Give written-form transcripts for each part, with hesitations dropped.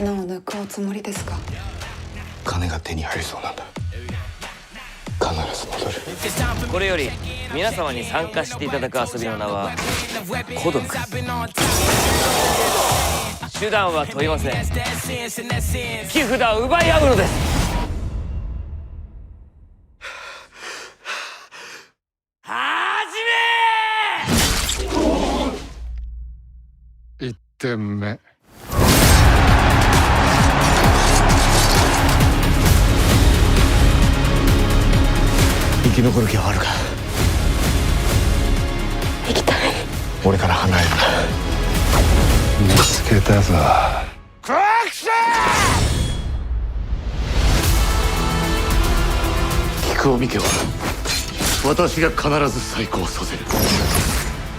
花を抜くおつもりですか？金が手に入りそうなんだ。必ず戻る。これより皆様に参加していただく遊びの名は孤独。手段は問いません。木札を奪い合うのです。1点目。生き残る気はあるか？行きたい。俺から離れるな。見つけたぞ。クラクション！菊尾美家は私が必ず再興させる。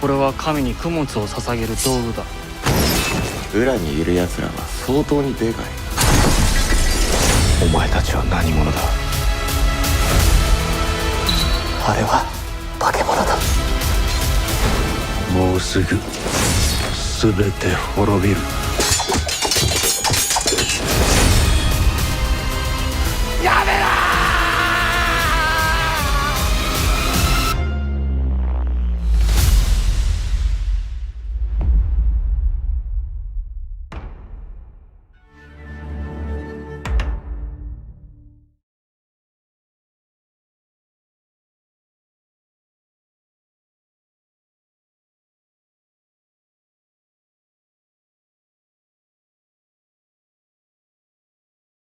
これは神に供物を捧げる道具だ。裏にいる奴らは相当にでかい。お前たちは何者だ？あれは化け物だ。もうすぐ全て滅びる。